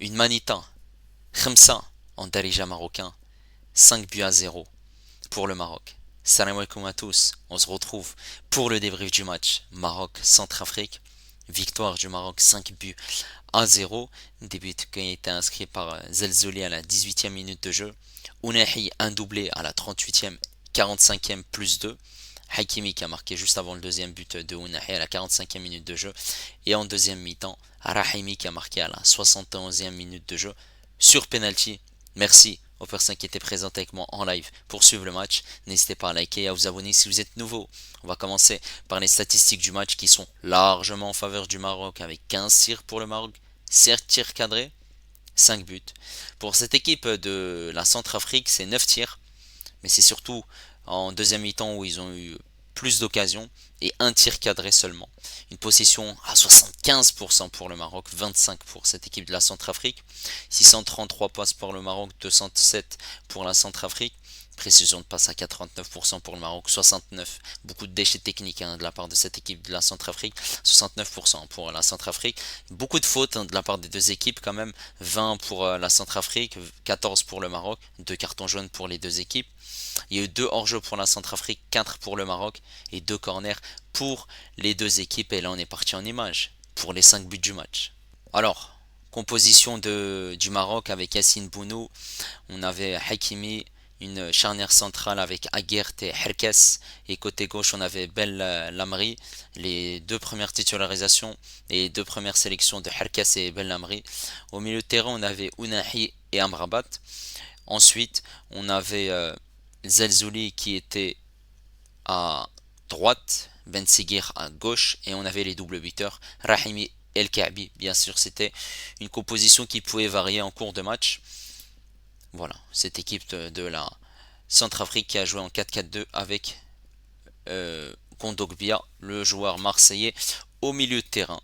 une manita, Khemsa en Darija marocain, 5 buts à 0 pour le Maroc. Salam alaikum à tous, on se retrouve pour le débrief du match Maroc-Centrafrique. Victoire du Maroc 5 buts à 0. Début qui a été inscrit par Zelzouli à la 18e minute de jeu. Ounahi un doublé à la 38e, 45e plus 2. Hakimi qui a marqué juste avant le deuxième but de Ounahi à la 45e minute de jeu. Et en deuxième mi-temps, Rahimi qui a marqué à la 71e minute de jeu sur penalty. Merci aux personnes qui étaient présentes avec moi en live pour suivre le match. N'hésitez pas à liker et à vous abonner si vous êtes nouveau. On va commencer par les statistiques du match qui sont largement en faveur du Maroc avec 15 tirs pour le Maroc, 7 tirs cadrés, 5 buts. Pour cette équipe de la Centrafrique, c'est 9 tirs, mais c'est surtout en deuxième mi-temps où ils ont eu plus d'occasions et un tir cadré seulement. Une possession à 75% pour le Maroc, 25% pour cette équipe de la Centrafrique, 633 passes pour le Maroc, 207 pour la Centrafrique. Précision de passe à 89% pour le Maroc, 69%. Beaucoup de déchets techniques de la part de cette équipe de la Centrafrique, 69% pour la Centrafrique. Beaucoup de fautes de la part des deux équipes quand même, 20 pour la Centrafrique, 14 pour le Maroc, 2 cartons jaunes pour les deux équipes. Il y a eu 2 hors-jeu pour la Centrafrique, 4 pour le Maroc et 2 corners pour les deux équipes. Et là on est parti en image pour les 5 buts du match. Alors, composition du Maroc avec Yassine Bounou, on avait Hakimi, une charnière centrale avec Aguert et Herkes, et côté gauche on avait Bel Lamri, les deux premières titularisations et 2 premières sélections de Herkes et Bel Lamri. Au milieu de terrain on avait Ounahi et Amrabat. Ensuite on avait Zelzouli qui était à droite, Ben Seguir à gauche, et on avait les doubles buteurs Rahimi et El Kaabi. Bien sûr c'était une composition qui pouvait varier en cours de match. Voilà, cette équipe de la Centrafrique qui a joué en 4-4-2 avec Kondogbia, le joueur marseillais, au milieu de terrain.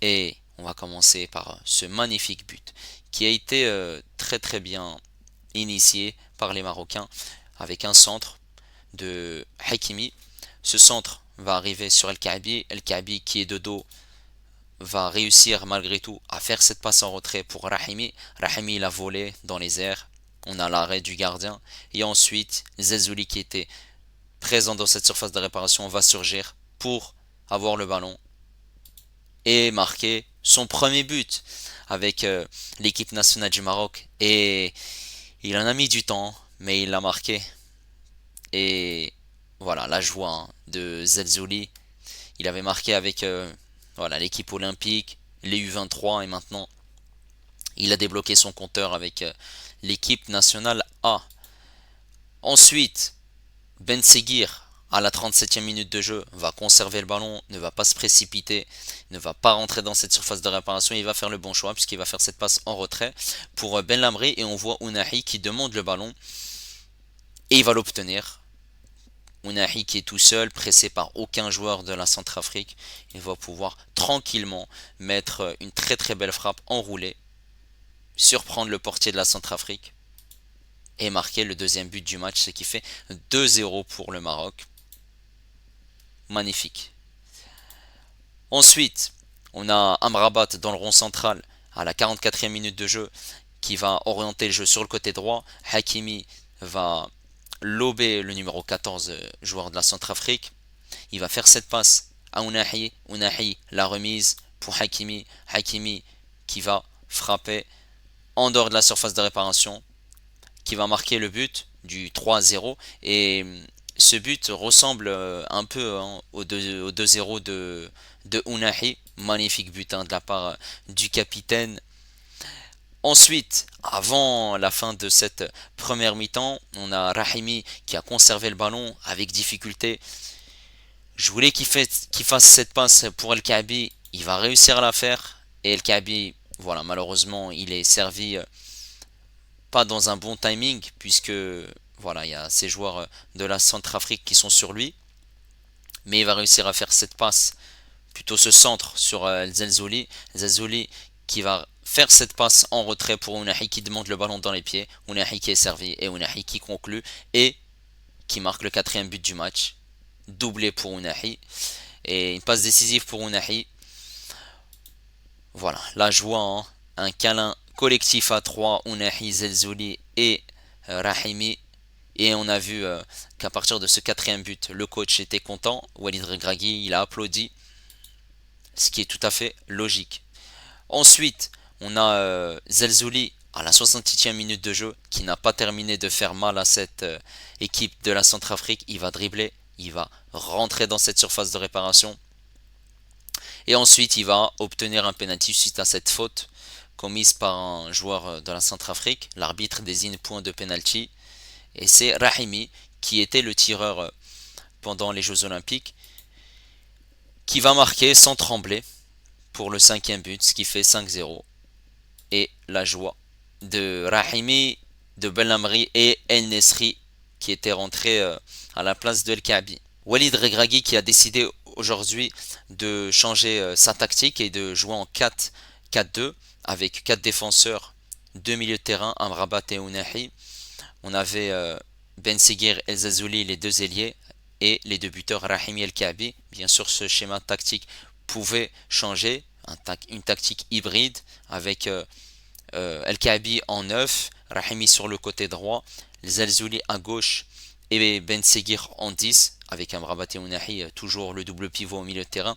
Et on va commencer par ce magnifique but qui a été très très bien initié par les Marocains avec un centre de Hakimi. Ce centre va arriver sur El Kaabi. El Kaabi qui est de dos va réussir malgré tout à faire cette passe en retrait pour Rahimi. Rahimi l'a volé dans les airs. On a l'arrêt du gardien. Et ensuite, Zezouli qui était présent dans cette surface de réparation va surgir pour avoir le ballon et marquer son premier but avec l'équipe nationale du Maroc. Et il en a mis du temps, mais il l'a marqué. Et voilà, la joie de Zelzouli. Il avait marqué avec voilà, l'équipe olympique, les U23 et maintenant il a débloqué son compteur avec l'équipe nationale A. Ensuite, Ben Seguir à la 37e minute de jeu va conserver le ballon, ne va pas se précipiter, ne va pas rentrer dans cette surface de réparation, il va faire le bon choix puisqu'il va faire cette passe en retrait pour Ben Lamri et on voit Ounahi qui demande le ballon et il va l'obtenir. Ounahi qui est tout seul, pressé par aucun joueur de la Centrafrique, il va pouvoir tranquillement mettre une très très belle frappe enroulée, surprendre le portier de la Centrafrique et marquer le deuxième but du match, ce qui fait 2-0 pour le Maroc. Magnifique. Ensuite, on a Amrabat dans le rond central à la 44e minute de jeu qui va orienter le jeu sur le côté droit. Hakimi va lober le numéro 14, joueur de la Centrafrique. Il va faire cette passe à Ounahi. Ounahi, la remise pour Hakimi. Hakimi qui va frapper en dehors de la surface de réparation, qui va marquer le but du 3-0. Et ce but ressemble un peu au 2-0 de Ounahi. Magnifique but de la part du capitaine. Ensuite, avant la fin de cette première mi-temps, on a Rahimi qui a conservé le ballon avec difficulté. Je voulais qu'il fasse cette passe pour El Kaabi. Il va réussir à la faire. Et El Kaabi, voilà, malheureusement, il est servi pas dans un bon timing puisque voilà, il y a ces joueurs de la Centrafrique qui sont sur lui. Mais il va réussir à faire cette passe, plutôt ce centre sur Zelzouli. Zelzouli qui va faire cette passe en retrait pour Ounahi qui demande le ballon dans les pieds. Ounahi qui est servi et Ounahi qui conclut et qui marque le quatrième but du match. Doublé pour Ounahi et une passe décisive pour Ounahi. Voilà, la joie, un câlin collectif à 3, Ounahi, Zelzouli et Rahimi. Et on a vu qu'à partir de ce quatrième but, le coach était content. Walid Regragui, il a applaudi, ce qui est tout à fait logique. Ensuite, on a Zelzouli à la 68e minute de jeu qui n'a pas terminé de faire mal à cette équipe de la Centrafrique. Il va dribbler, il va rentrer dans cette surface de réparation. Et ensuite, il va obtenir un pénalty suite à cette faute commise par un joueur de la Centrafrique. L'arbitre désigne point de pénalty. Et c'est Rahimi qui était le tireur pendant les Jeux Olympiques qui va marquer sans trembler pour le cinquième but, ce qui fait 5-0. Et la joie de Rahimi, de Belhamri et El Nesri qui était rentré à la place de El Kaabi. Walid Regragui qui a décidé aujourd'hui de changer sa tactique et de jouer en 4-4-2 avec 4 défenseurs, 2 milieux de terrain, Amrabat et Ounahi. On avait Ben Seguir et El Zazouli, les deux ailiers, et les deux buteurs Rahimi et El Kaabi. Bien sûr, ce schéma tactique pouvait changer, une tactique hybride avec El Kaabi en 9, Rahimi sur le côté droit, les Zelzouli à gauche et Ben Seguir en 10, avec Amrabat et Ounahi, toujours le double pivot au milieu de terrain.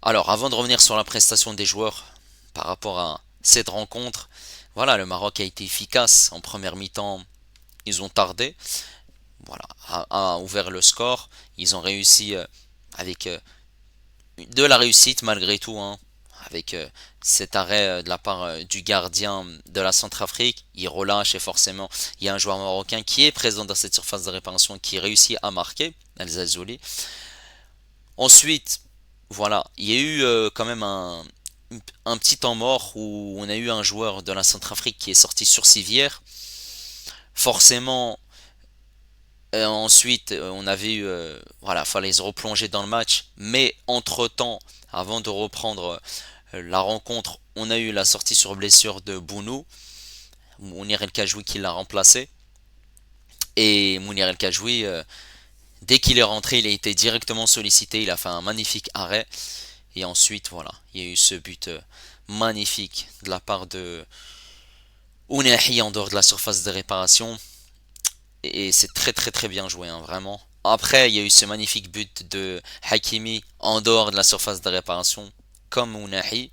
Alors, avant de revenir sur la prestation des joueurs par rapport à cette rencontre, voilà, le Maroc a été efficace en première mi-temps. Ils ont tardé, voilà, a ouvert le score. Ils ont réussi avec de la réussite malgré tout, hein, avec cet arrêt de la part du gardien de la Centrafrique. Il relâche et forcément, il y a un joueur marocain qui est présent dans cette surface de réparation qui réussit à marquer, El Zazouli. Ensuite, voilà, il y a eu quand même un petit temps mort où on a eu un joueur de la Centrafrique qui est sorti sur civière. Forcément, ensuite, on avait eu, voilà, fallait se replonger dans le match. Mais entre-temps, avant de reprendre la rencontre, on a eu la sortie sur blessure de Bounou, Mounir El Kajoui qui l'a remplacé. Et Mounir El Kajoui, dès qu'il est rentré, il a été directement sollicité. Il a fait un magnifique arrêt. Et ensuite, voilà, il y a eu ce but magnifique de la part de Ounahi en dehors de la surface de réparation. Et c'est très très très bien joué, hein, vraiment. Après, il y a eu ce magnifique but de Hakimi en dehors de la surface de réparation, comme Ounahi.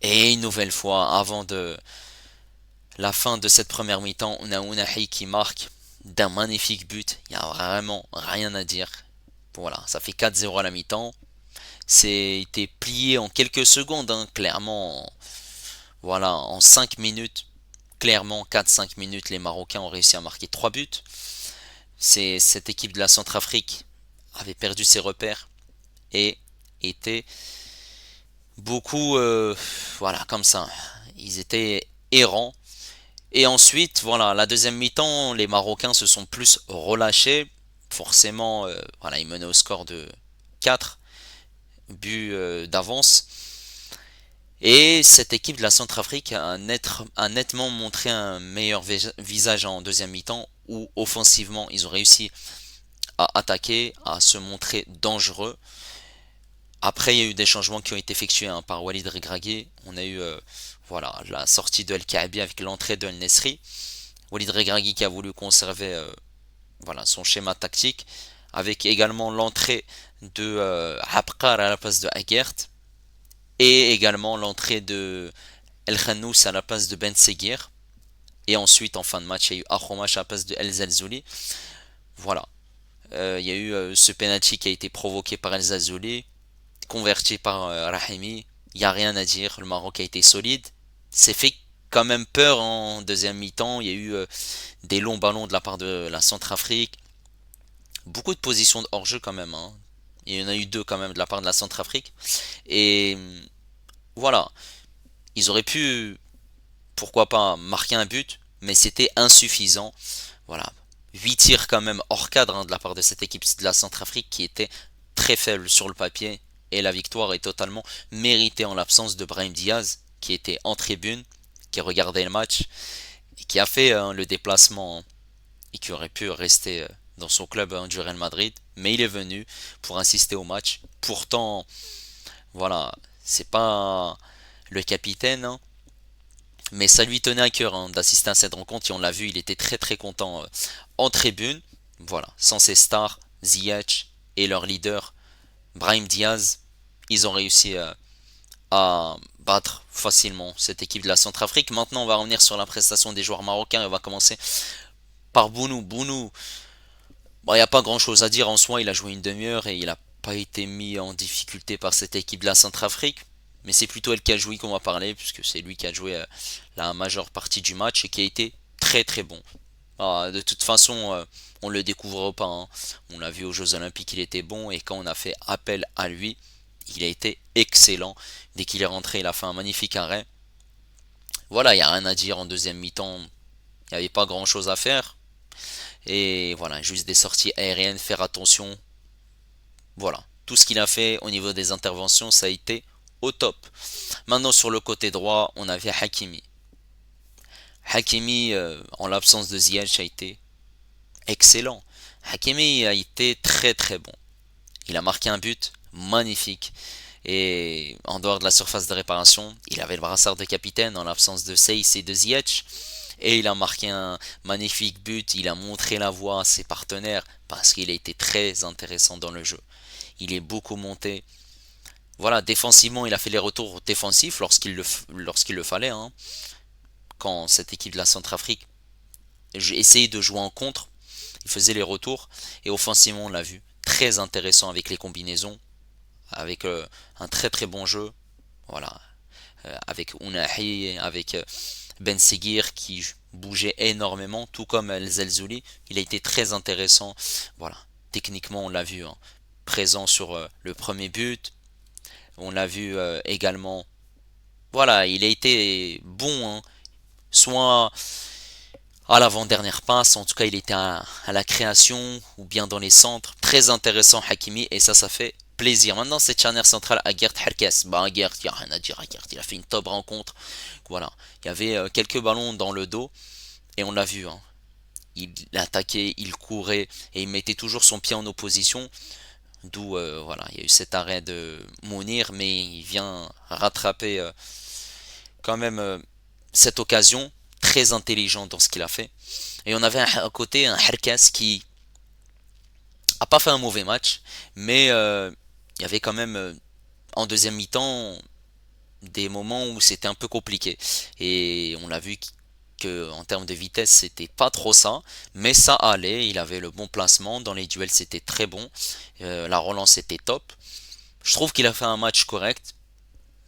Et une nouvelle fois, avant de la fin de cette première mi-temps, on a Ounahi qui marque d'un magnifique but. Il n'y a vraiment rien à dire. Voilà, ça fait 4-0 à la mi-temps. C'était plié en quelques secondes, hein, clairement. Voilà, en 5 minutes, clairement 4-5 minutes, les Marocains ont réussi à marquer 3 buts. Cette équipe de la Centrafrique avait perdu ses repères et était beaucoup, voilà, comme ça. Ils étaient errants. Et ensuite, voilà, la deuxième mi-temps, les Marocains se sont plus relâchés. Forcément, voilà, ils menaient au score de 4 buts d'avance. Et cette équipe de la Centrafrique a nettement montré un meilleur visage en deuxième mi-temps où offensivement ils ont réussi à attaquer, à se montrer dangereux. Après il y a eu des changements qui ont été effectués, hein, par Walid Regragui. On a eu voilà, la sortie de El Kaabi avec l'entrée de El Nesri. Walid Regragui qui a voulu conserver voilà, son schéma tactique avec également l'entrée de Habkar à la place de Aguert. Et également l'entrée de El Khannous à la place de Ben Seguir. Et ensuite, en fin de match, il y a eu Akhomash à la place de El Zelzouli. Voilà. Il y a eu ce penalty qui a été provoqué par El Zelzouli, converti par Rahimi. Il n'y a rien à dire. Le Maroc a été solide. C'est fait quand même peur en deuxième mi-temps. Il y a eu des longs ballons de la part de la Centrafrique. Beaucoup de positions de hors-jeu quand même, hein. Il y en a eu 2 quand même de la part de la Centrafrique. Et voilà, ils auraient pu, pourquoi pas, marquer un but, mais c'était insuffisant. Voilà, 8 tirs quand même hors cadre, hein, de la part de cette équipe de la Centrafrique qui était très faible sur le papier. Et la victoire est totalement méritée en l'absence de Brahim Diaz, qui était en tribune, qui regardait le match, et qui a fait le déplacement, hein, et qui aurait pu rester dans son club, hein, du Real Madrid. Mais il est venu pour assister au match. Pourtant, voilà, c'est pas le capitaine, hein, Mais ça lui tenait à cœur d'assister à cette rencontre et on l'a vu, il était très très content en tribune. Voilà, sans ses stars, Ziyech et leur leader, Brahim Diaz, ils ont réussi à battre facilement cette équipe de la Centrafrique. Maintenant, on va revenir sur la prestation des joueurs marocains et on va commencer par Bounou. Bounou, bon, il n'y a pas grand chose à dire en soi, il a joué une demi-heure et il n'a pas été mis en difficulté par cette équipe de la Centrafrique. Mais c'est plutôt El Kadjoui qu'on va parler, puisque c'est lui qui a joué la majeure partie du match et qui a été très très bon. De toute façon, on ne le découvre pas, hein. On l'a vu aux Jeux Olympiques, il était bon et quand on a fait appel à lui, il a été excellent. Dès qu'il est rentré, il a fait un magnifique arrêt. Voilà, il n'y a rien à dire en deuxième mi-temps. Il n'y avait pas grand chose à faire. Et voilà, juste des sorties aériennes, faire attention. Voilà, tout ce qu'il a fait au niveau des interventions, ça a été au top. Maintenant, sur le côté droit, on avait Hakimi. Hakimi, en l'absence de Ziyech, a été excellent. Hakimi a été très très bon. Il a marqué un but magnifique. Et en dehors de la surface de réparation, il avait le brassard de capitaine en l'absence de Seyss et de Ziyech. Et il a marqué un magnifique but. Il a montré la voie à ses partenaires parce qu'il a été très intéressant dans le jeu. Il est beaucoup monté. Voilà, défensivement, il a fait les retours défensifs lorsqu'il le fallait, hein. Quand cette équipe de la Centrafrique essayait de jouer en contre, il faisait les retours. Et offensivement, on l'a vu, très intéressant avec les combinaisons, avec un très très bon jeu. Voilà, avec Ounahi, avec Ben Seguir qui bougeait énormément, tout comme El Zelzouli. Il a été très intéressant. Voilà, techniquement, on l'a vu, hein, présent sur le premier but. On l'a vu également. Voilà, il a été bon, hein, soit à l'avant-dernière passe, en tout cas il était à la création ou bien dans les centres. Très intéressant Hakimi et ça fait plaisir. Maintenant cette charnière centrale à Gert Herkes. Bah Gert, il n'y a rien à dire à Gert, il a fait une top rencontre. Voilà, il y avait quelques ballons dans le dos et on l'a vu, hein. Il attaquait, il courait et il mettait toujours son pied en opposition. D'où voilà, il y a eu cet arrêt de Mounir, mais il vient rattraper quand même cette occasion, très intelligent dans ce qu'il a fait. Et on avait à côté un Herkes qui a pas fait un mauvais match, mais il y avait quand même en deuxième mi-temps des moments où c'était un peu compliqué. Et on l'a vu que en termes de vitesse c'était pas trop ça, mais ça allait, il avait le bon placement, dans les duels c'était très bon, la relance était top. Je trouve qu'il a fait un match correct.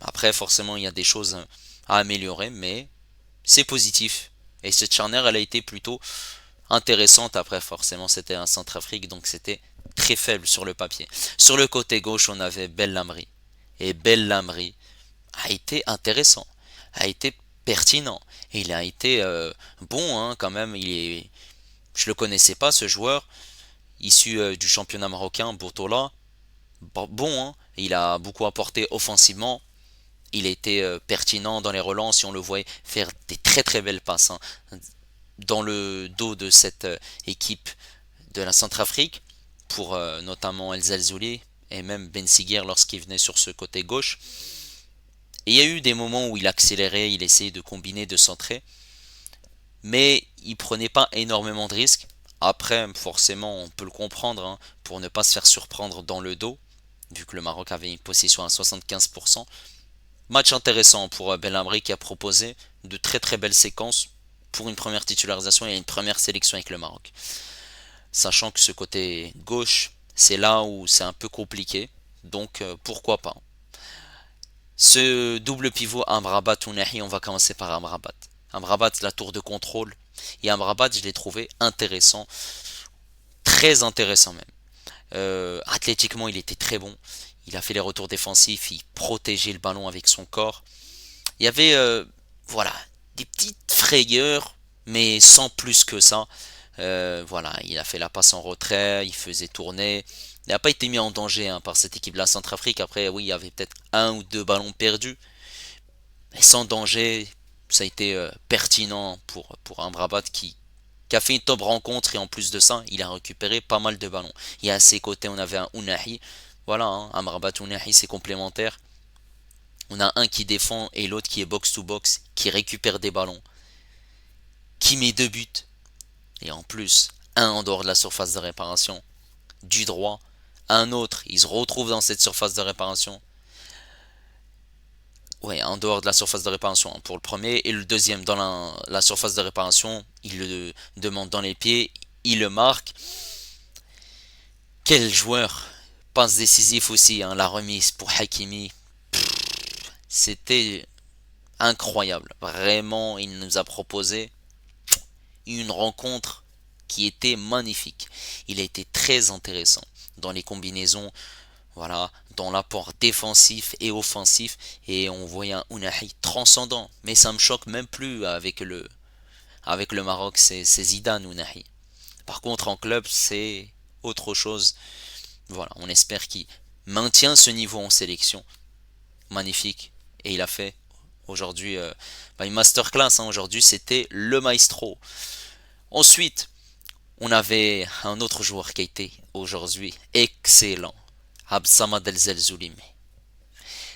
Après forcément il y a des choses à améliorer, mais c'est positif. Et cette charnière elle a été plutôt intéressante. Après forcément c'était un Centrafrique donc c'était très faible sur le papier. Sur le côté gauche on avait Bellamri. Et Bellamri a été intéressant, a été pertinent. Et il a été bon, hein, quand même. Je le connaissais pas ce joueur issu du championnat marocain, Bourtola. Bon, hein, il a beaucoup apporté offensivement. Il a été pertinent dans les relances et on le voyait faire des très très belles passes, hein, dans le dos de cette équipe de la Centrafrique pour notamment El Zelzouli et même Ben Seguir lorsqu'il venait sur ce côté gauche. Et il y a eu des moments où il accélérait, il essayait de combiner, de centrer, mais il prenait pas énormément de risques. Après, forcément, on peut le comprendre, hein, pour ne pas se faire surprendre dans le dos, vu que le Maroc avait une possession à 75%. Match intéressant pour Belhamri qui a proposé de très très belles séquences pour une première titularisation et une première sélection avec le Maroc. Sachant que ce côté gauche, c'est là où c'est un peu compliqué, donc pourquoi pas. Ce double pivot Amrabat Ounahi, on va commencer par Amrabat. Amrabat, la tour de contrôle. Et Amrabat, je l'ai trouvé intéressant, très intéressant même. Athlétiquement, il était très bon. Il a fait les retours défensifs, il protégeait le ballon avec son corps. Il y avait, voilà, des petites frayeurs, mais sans plus que ça. Voilà, il a fait la passe en retrait, il faisait tourner. Il n'a pas été mis en danger, hein, par cette équipe de la Centrafrique. Après, oui, il y avait peut-être un ou deux ballons perdus, mais sans danger. Ça a été pertinent pour un Brabat qui a fait une top rencontre et en plus de ça, il a récupéré pas mal de ballons. Et à ses côtés, on avait un Ounahi. Voilà, hein, Amrabat Ounahi, c'est complémentaire. On a un qui défend et l'autre qui est box-to-box, qui récupère des ballons, qui met 2 buts. Et en plus, un en dehors de la surface de réparation, du droit. Un autre, il se retrouve dans cette surface de réparation. Ouais, en dehors de la surface de réparation pour le premier. Et le deuxième, dans la surface de réparation, il le demande dans les pieds. Il le marque. Quel joueur! Passe décisif aussi, hein, la remise pour Hakimi. C'était incroyable. Vraiment, il nous a proposé une rencontre qui était magnifique. Il a été très intéressant dans les combinaisons, voilà, dans l'apport défensif et offensif. Et on voyait un Ounahi transcendant. Mais ça me choque même plus avec le Maroc, c'est Zidane Ounahi. Par contre, en club, c'est autre chose. Voilà, on espère qu'il maintient ce niveau en sélection. Magnifique. Et il a fait aujourd'hui une masterclass. Hein. Aujourd'hui, c'était le maestro. Ensuite, on avait un autre joueur qui a été aujourd'hui excellent. Absamad El Zelzouli.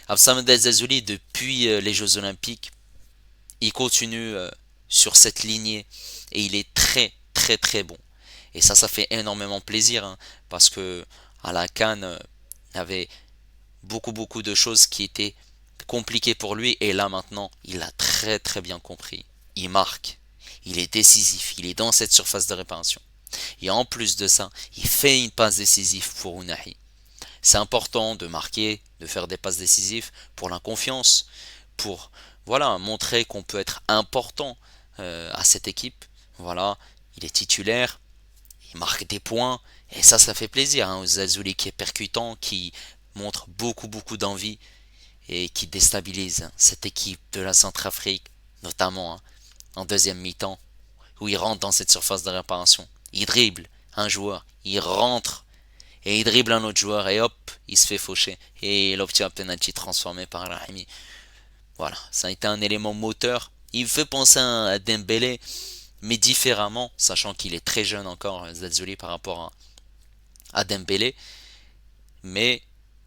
Absamad El Zelzouli, depuis les Jeux Olympiques, il continue sur cette lignée et il est très très très bon. Et ça fait énormément plaisir hein, parce que à la CAN, il y avait beaucoup de choses qui étaient compliquées pour lui et là maintenant, il a très très bien compris. Il marque, il est décisif, il est dans cette surface de réparation. Et en plus de ça, il fait une passe décisive pour Ounahi. C'est important de marquer, de faire des passes décisives pour la confiance, pour voilà, montrer qu'on peut être important à cette équipe. Voilà, il est titulaire, il marque des points, et ça fait plaisir. Hein, Zazouli qui est percutant, qui montre beaucoup d'envie et qui déstabilise cette équipe de la Centrafrique, notamment hein, en deuxième mi-temps, où il rentre dans cette surface de réparation. Il dribble un joueur, il rentre et il dribble un autre joueur et hop, il se fait faucher et il obtient un penalty transformé par Rahimi. Voilà, ça a été un élément moteur. Il fait penser à Dembélé, mais différemment, sachant qu'il est très jeune encore, Zazuli, par rapport à Dembélé. Mais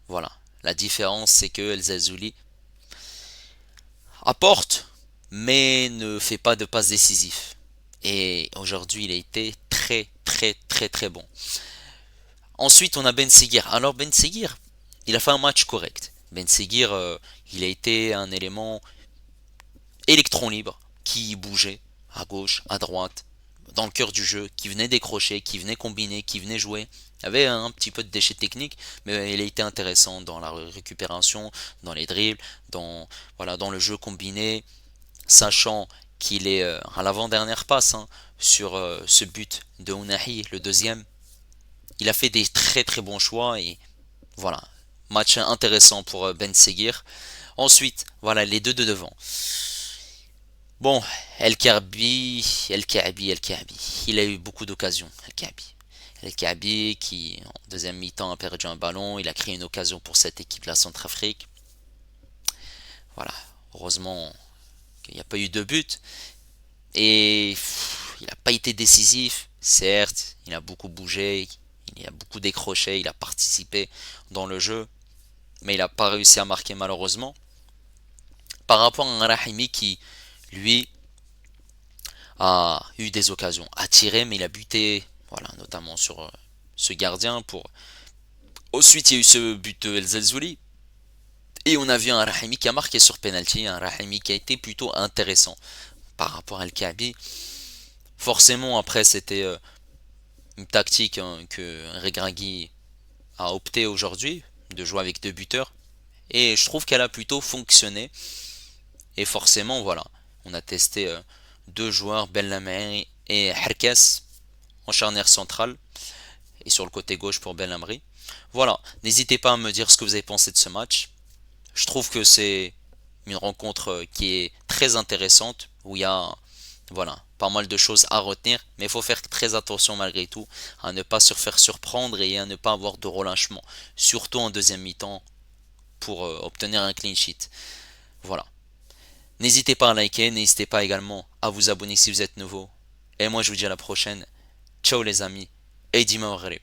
voilà, la différence c'est que El Zazuli apporte, mais ne fait pas de passe décisif. Et aujourd'hui, il a été très bon. Ensuite, on a Ben Seguir. Alors Ben Seguir, il a fait un match correct. Ben Seguir, il a été un élément électron libre qui bougeait à gauche, à droite, dans le cœur du jeu, qui venait décrocher, qui venait combiner, qui venait jouer. Il y avait un petit peu de déchets techniques, mais il a été intéressant dans la récupération, dans les dribbles, dans le jeu combiné, sachant qu'il est à l'avant-dernière passe hein, sur ce but de Ounahi, le deuxième. Il a fait des très bons choix et voilà, match intéressant pour Ben Seguir. Ensuite, voilà les deux de devant. Bon, El Kaabi, il a eu beaucoup d'occasions, El Kaabi qui en deuxième mi-temps a perdu un ballon, il a créé une occasion pour cette équipe de la Centrafrique. Voilà, heureusement qu'il n'y a pas eu de but et il n'a pas été décisif, certes, il a beaucoup bougé, il a beaucoup décroché, il a participé dans le jeu, mais il n'a pas réussi à marquer malheureusement. Par rapport à un Rahimi qui, lui, a eu des occasions à tirer, mais il a buté, voilà, notamment sur ce gardien. Ensuite, il y a eu ce but de El Zelzouli. Et on a vu un Rahimi qui a marqué sur penalty, un Rahimi qui a été plutôt intéressant par rapport à El Kaabi. Forcément, après, c'était une tactique hein, que Regragui a opté aujourd'hui, de jouer avec 2 buteurs. Et je trouve qu'elle a plutôt fonctionné. Et forcément, voilà, on a testé 2 joueurs, Belhamri et Herkes, en charnière centrale. Et sur le côté gauche pour Belhamri. Voilà, n'hésitez pas à me dire ce que vous avez pensé de ce match. Je trouve que c'est une rencontre qui est très intéressante, où il y a voilà, pas mal de choses à retenir, mais il faut faire très attention malgré tout à ne pas se faire surprendre et à ne pas avoir de relâchement, surtout en deuxième mi-temps pour obtenir un clean sheet. Voilà. N'hésitez pas à liker, n'hésitez pas également à vous abonner si vous êtes nouveau. Et moi je vous dis à la prochaine. Ciao les amis et Dima Maghreb.